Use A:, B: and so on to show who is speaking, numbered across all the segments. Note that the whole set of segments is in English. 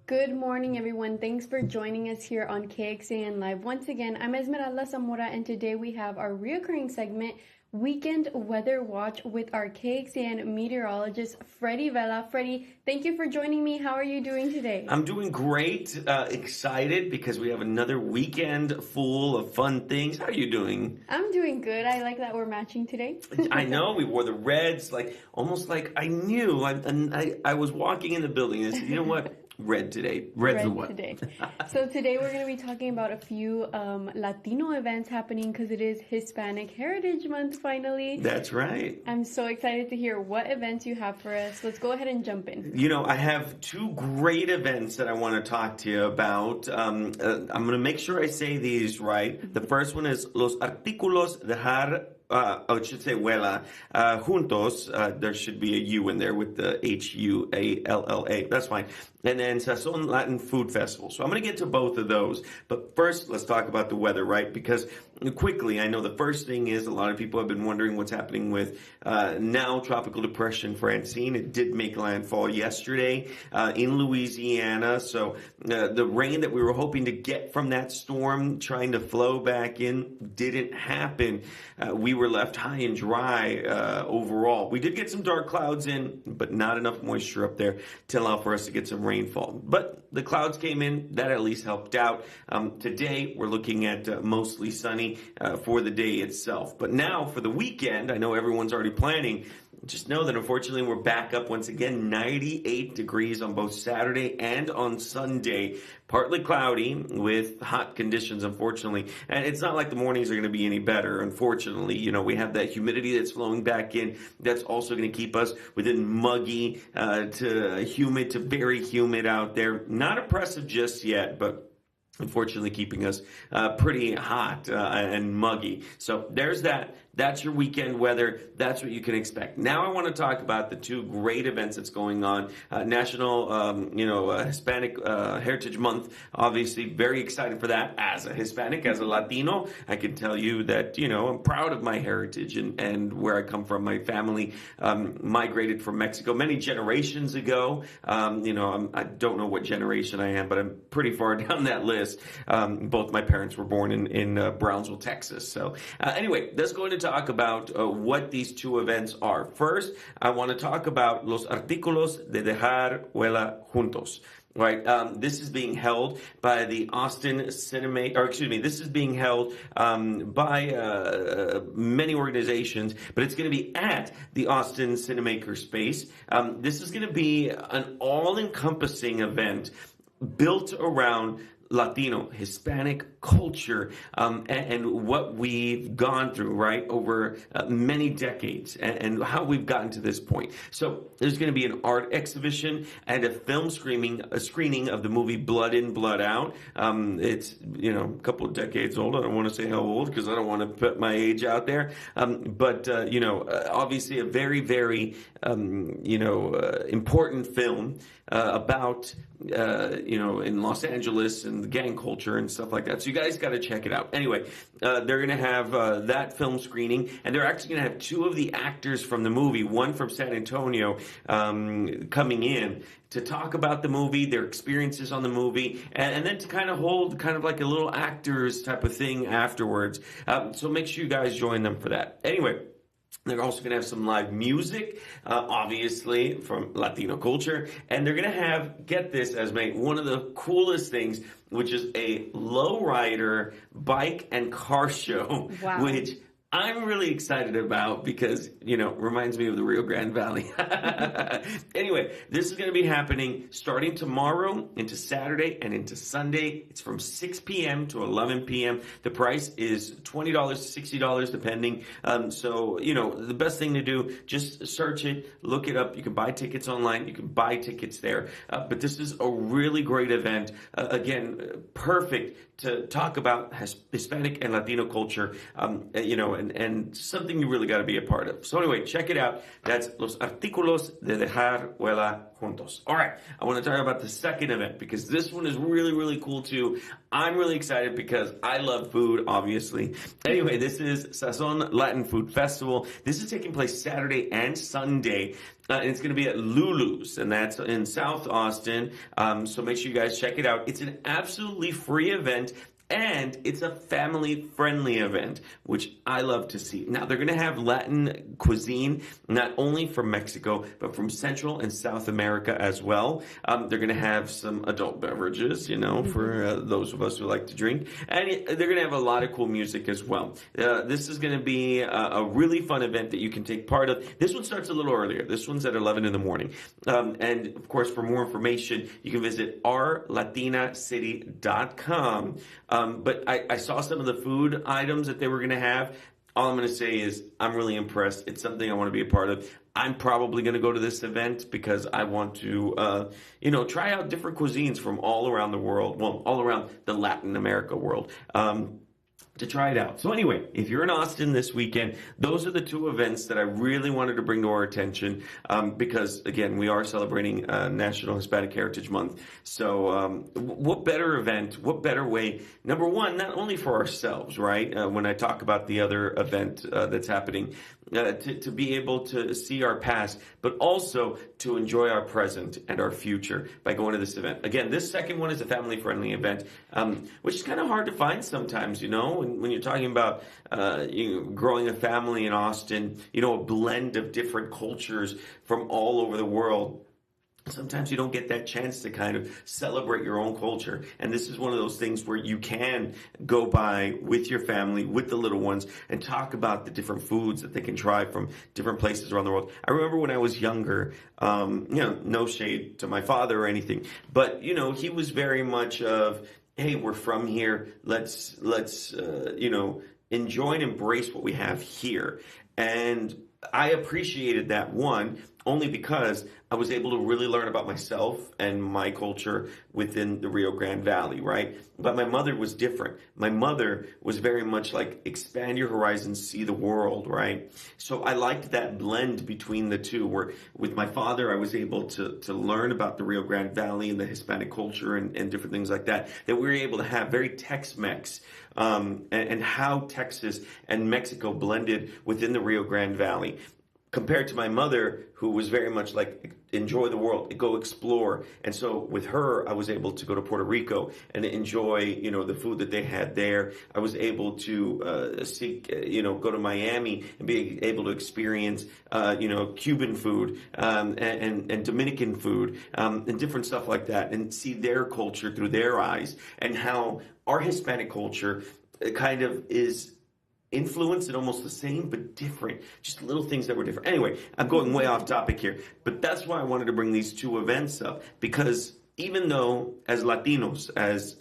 A: Good morning, everyone. Thanks for joining us here on KXAN Live. Once again, I'm Esmeralda Zamora, and today we have our reoccurring segment, Weekend Weather Watch, with our KXAN meteorologist, Freddy Vela. Freddy, thank you for joining me. How are you doing today?
B: I'm doing great. Excited because we have another weekend full of fun things. How are you doing?
A: I'm doing good. I like that we're matching today.
B: I know. We wore the reds, almost like I knew. I was walking in the building and I said, you know what? Red today. Red's the what?
A: Today. So today we're going to be talking about a few Latino events happening because it is Hispanic Heritage Month finally.
B: That's right.
A: I'm so excited to hear what events you have for us. Let's go ahead and jump in.
B: You know, I have two great events that I want to talk to you about. I'm going to make sure I say these right. The first one is Los Artículos dejar it should say Vela, juntos. There should be a U in there with the Hualla. That's fine. And then Sazón Latin Food Festival. So I'm going to get to both of those. But first, let's talk about the weather, right? Because quickly, I know the first thing is a lot of people have been wondering what's happening with now Tropical Depression Francine. It did make landfall yesterday in Louisiana. So the rain that we were hoping to get from that storm trying to flow back in didn't happen. We were left high and dry overall. We did get some dark clouds in, but not enough moisture up there to allow for us to get some rainfall. But the clouds came in. That at least helped out. Today, we're looking at mostly sunny for the day itself. But now for the weekend, I know everyone's already planning. Just know that unfortunately we're back up once again, 98 degrees on both Saturday and on Sunday. Partly cloudy with hot conditions, unfortunately. And it's not like the mornings are going to be any better, unfortunately. You know, we have that humidity that's flowing back in. That's also going to keep us within muggy to humid to very humid out there. Not oppressive just yet, but unfortunately keeping us pretty hot and muggy. So there's that. That's your weekend weather. That's what you can expect. Now I want to talk about the two great events that's going on. National, Hispanic Heritage Month. Obviously, very excited for that. As a Hispanic, as a Latino, I can tell you that, I'm proud of my heritage and where I come from. My family migrated from Mexico many generations ago. I don't know what generation I am, but I'm pretty far down that list. Both my parents were born in Brownsville, Texas. So anyway, let's go into talk about what these two events are. First, I want to talk about Los Artículos de dejar Vela juntos. Right, this is being held by the Austin this is being held by many organizations, but it's going to be at the Austin Cinemaker Space. This is going to be an all-encompassing event built around Latino, Hispanic culture, and what we've gone through, right, over many decades, and how we've gotten to this point. So there's going to be an art exhibition and a film screening of the movie Blood In, Blood Out. It's, a couple of decades old. I don't want to say how old because I don't want to put my age out there. But obviously a very, very, important film about, in Los Angeles and the gang culture and stuff like that. So you guys got to check it out. Anyway, they're going to have that film screening, and they're actually going to have two of the actors from the movie, one from San Antonio, coming in to talk about the movie, their experiences on the movie, and then to kind of hold kind of like a little actors type of thing afterwards. So make sure you guys join them for that. Anyway, they're also going to have some live music, obviously, from Latino culture. And they're going to have, get this, Esme, one of the coolest things, which is a lowrider bike and car show,
A: wow,
B: which I'm really excited about because, reminds me of the Rio Grande Valley. Anyway, this is going to be happening starting tomorrow into Saturday and into Sunday. It's from 6 p.m. to 11 p.m. The price is $20 to $60 depending. So, the best thing to do, just search it, look it up. You can buy tickets online. You can buy tickets there. But this is a really great event. Again, perfect to talk about Hispanic and Latino culture, and something you really got to be a part of. So anyway, check it out. That's Los Artículos de Dejar Huella Juntos. All right, I want to talk about the second event because this one is really, really cool too. I'm really excited because I love food, obviously. Anyway, this is Sazon Latin Food Festival. This is taking place Saturday and Sunday. And it's going to be at Lulu's, and that's in South Austin. So make sure you guys check it out. It's an absolutely free event. And it's a family-friendly event, which I love to see. Now, they're going to have Latin cuisine, not only from Mexico, but from Central and South America as well. They're going to have some adult beverages, for those of us who like to drink. And they're going to have a lot of cool music as well. This is going to be a really fun event that you can take part of. This one starts a little earlier. This one's at 11 in the morning. And, of course, for more information, you can visit ourlatinacity.com. But I saw some of the food items that they were going to have. All I'm going to say is I'm really impressed. It's something I want to be a part of. I'm probably going to go to this event because I want to, try out different cuisines from all around the world. Well, all around the Latin America world. To try it out. So anyway, if you're in Austin this weekend, those are the two events that I really wanted to bring to our attention because, again, we are celebrating National Hispanic Heritage Month. So what better event, what better way, number one, not only for ourselves, right, when I talk about the other event that's happening, to be able to see our past, but also to enjoy our present and our future by going to this event. Again, this second one is a family-friendly event, which is kind of hard to find sometimes, when you're talking about growing a family in Austin, a blend of different cultures from all over the world. Sometimes you don't get that chance to kind of celebrate your own culture. And this is one of those things where you can go by with your family, with the little ones, and talk about the different foods that they can try from different places around the world. I remember when I was younger, no shade to my father or anything, but, he was very much of, hey, we're from here. Let's enjoy and embrace what we have here. And I appreciated that one only because I was able to really learn about myself and my culture within the Rio Grande Valley, right? But my mother was different. My mother was very much like expand your horizons, see the world, right? So I liked that blend between the two where with my father, I was able to learn about the Rio Grande Valley and the Hispanic culture and different things like that we were able to have very Tex-Mex and how Texas and Mexico blended within the Rio Grande Valley. Compared to my mother, who was very much like, enjoy the world, go explore. And so with her, I was able to go to Puerto Rico and enjoy, the food that they had there. I was able to go to Miami and be able to experience, Cuban food and Dominican food and different stuff like that and see their culture through their eyes and how our Hispanic culture kind of is influenced and almost the same, but different. Just little things that were different. Anyway, I'm going way off topic here, but that's why I wanted to bring these two events up because even though as Latinos, as,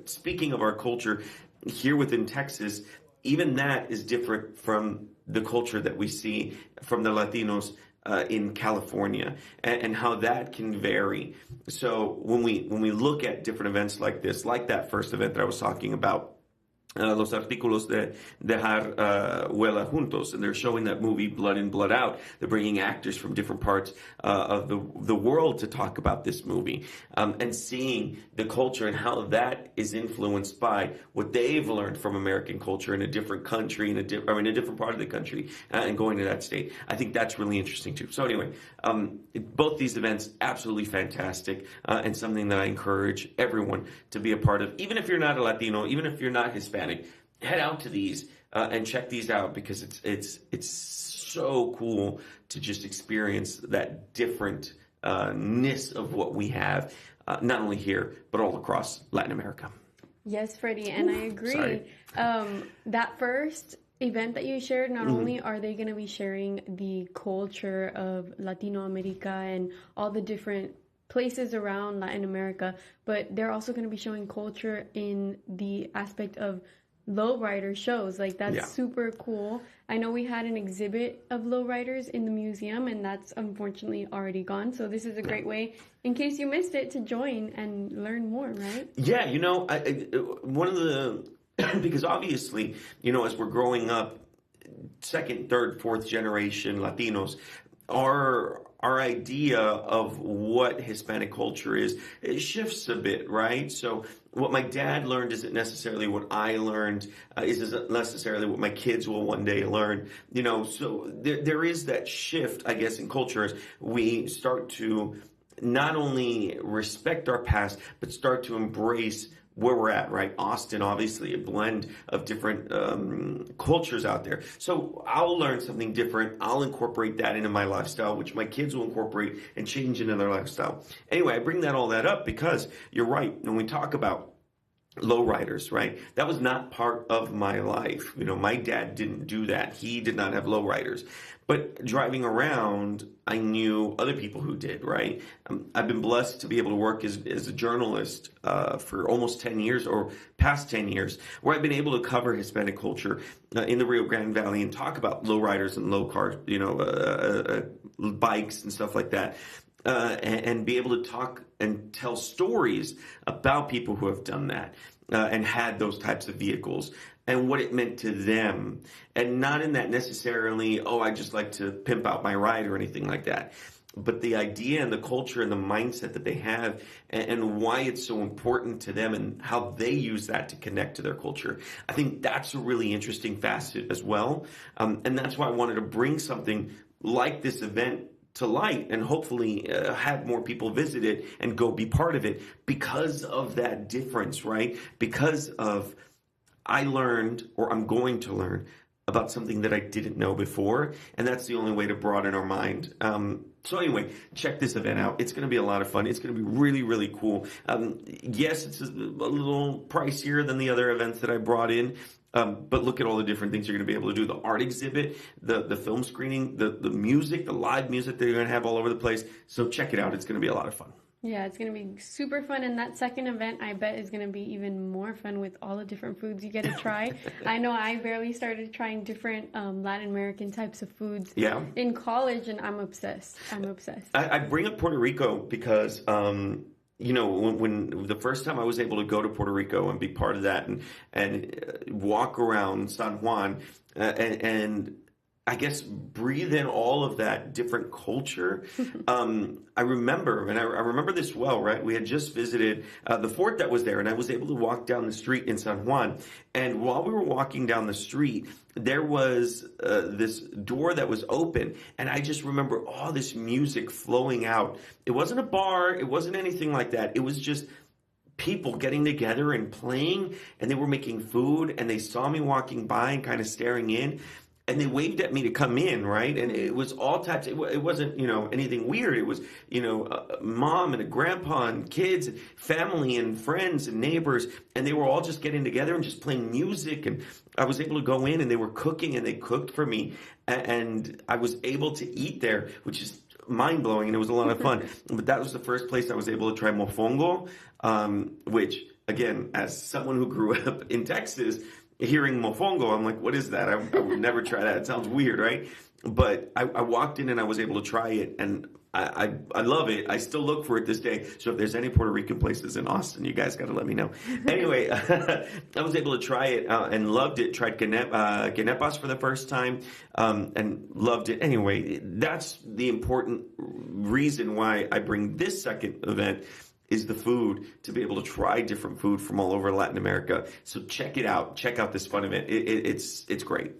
B: speaking of our culture here within Texas, even that is different from the culture that we see from the Latinos in California and how that can vary. So when we look at different events like this, like that first event that I was talking about, Los Artículos de Dejar Huella Juntos, and they're showing that movie Blood In, Blood Out. They're bringing actors from different parts of the world to talk about this movie and seeing the culture and how that is influenced by what they've learned from American culture in a different country, in a different part of the country, and going to that state. I think that's really interesting too. So anyway, both these events absolutely fantastic and something that I encourage everyone to be a part of, even if you're not a Latino, even if you're not Hispanic. Head out to these and check these out because it's so cool to just experience that differentness of what we have, not only here but all across Latin America.
A: Yes, Freddie, and I agree. That first event that you shared, not only are they going to be sharing the culture of Latino America and all the different places around Latin America, but they're also going to be showing culture in the aspect of lowrider shows. Like, that's super cool. I know we had an exhibit of lowriders in the museum, and that's unfortunately already gone. So this is a great way, in case you missed it, to join and learn more, right?
B: Yeah, one of the because obviously, as we're growing up, second, third, fourth generation Latinos, our idea of what Hispanic culture is, it shifts a bit, right? So what my dad learned isn't necessarily what I learned, isn't necessarily what my kids will one day learn, so there is that shift, I guess, in culture as we start to not only respect our past, but start to embrace where we're at, right? Austin, obviously, a blend of different cultures out there. So I'll learn something different. I'll incorporate that into my lifestyle, which my kids will incorporate and change into their lifestyle. Anyway, I bring all that up because you're right. When we talk about lowriders, right? That was not part of my life. My dad didn't do that. He did not have lowriders. But driving around, I knew other people who did, right? I've been blessed to be able to work as a journalist for almost 10 years or past 10 years, where I've been able to cover Hispanic culture in the Rio Grande Valley and talk about lowriders and low cars, bikes and stuff like that. And be able to talk and tell stories about people who have done that and had those types of vehicles and what it meant to them. And not in that necessarily, I just like to pimp out my ride or anything like that. But the idea and the culture and the mindset that they have and why it's so important to them and how they use that to connect to their culture. I think that's a really interesting facet as well. And that's why I wanted to bring something like this event to light and hopefully have more people visit it and go be part of it because of that difference, right? Because of I learned, or I'm going to learn, about something that I didn't know before, and that's the only way to broaden our mind. So anyway, check this event out. It's going to be a lot of fun. It's going to be really, really cool. Yes, it's a little pricier than the other events that I brought in. But look at all the different things you're going to be able to do. The art exhibit, the film screening, the music, the live music that you're going to have all over the place. So check it out. It's going to be a lot of fun.
A: Yeah, it's going to be super fun. And that second event, I bet, is going to be even more fun with all the different foods you get to try. I know I barely started trying different Latin American types of foods in college, and I'm obsessed. I
B: bring up Puerto Rico because when the first time I was able to go to Puerto Rico and be part of that and walk around San Juan and I guess breathe in all of that different culture. I remember this well, right? We had just visited the fort that was there, and I was able to walk down the street in San Juan. And while we were walking down the street, there was this door that was open, and I just remember all this music flowing out. It wasn't a bar, it wasn't anything like that. It was just people getting together and playing, and they were making food, and they saw me walking by and kind of staring in. And they waved at me to come in, right? And it was all types. It wasn't, anything weird. It was, a mom and a grandpa and kids, and family and friends and neighbors, and they were all just getting together and just playing music. And I was able to go in, and they were cooking, and they cooked for me, and I was able to eat there, which is mind blowing, and it was a lot of fun. But that was the first place I was able to try mofongo, which, again, as someone who grew up in Texas. Hearing mofongo, I'm like, what is that? I would never try that. It sounds weird, right? But I walked in and I was able to try it, and I love it. I still look for it this day. So if there's any Puerto Rican places in Austin, you guys got to let me know. Anyway, I was able to try it and loved it. Tried quenepas for the first time and loved it. Anyway, that's the important reason why I bring this second event is the food, to be able to try different food from all over Latin America. So check it out. Check out this fun event. It's great.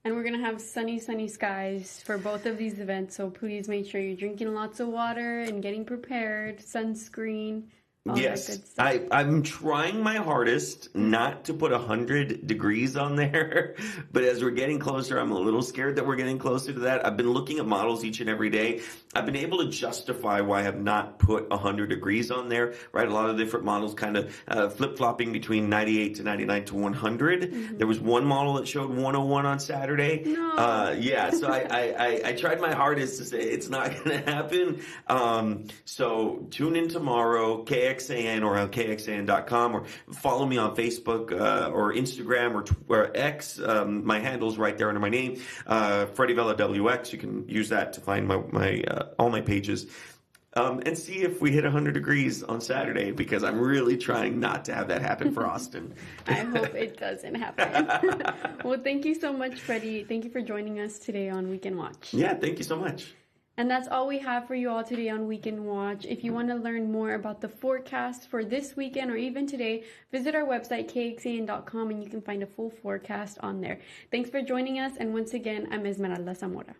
A: And we're going to have sunny skies for both of these events. So please make sure you're drinking lots of water and getting prepared, sunscreen.
B: Yes, I'm trying my hardest not to put 100 degrees on there, but as we're getting closer, I'm a little scared that we're getting closer to that. I've been looking at models each and every day. I've been able to justify why I have not put 100 degrees on there, right? A lot of different models kind of flip-flopping between 98 to 99 to 100. Mm-hmm. There was one model that showed 101 on Saturday.
A: No.
B: So I tried my hardest to say it's not going to happen. So tune in tomorrow, KXAN or on KXAN.com, or follow me on Facebook or Instagram or X. My handle's right there under my name, Freddy Vela WX. You can use that to find my all my pages. and see if we hit 100 degrees on Saturday, because I'm really trying not to have that happen for Austin.
A: I hope it doesn't happen. Well, thank you so much, Freddie. Thank you for joining us today on Weekend Watch.
B: Yeah, thank you so much.
A: And that's all we have for you all today on Weekend Watch. If you want to learn more about the forecast for this weekend or even today, visit our website, kxan.com, and you can find a full forecast on there. Thanks for joining us. And once again, I'm Esmeralda Zamora.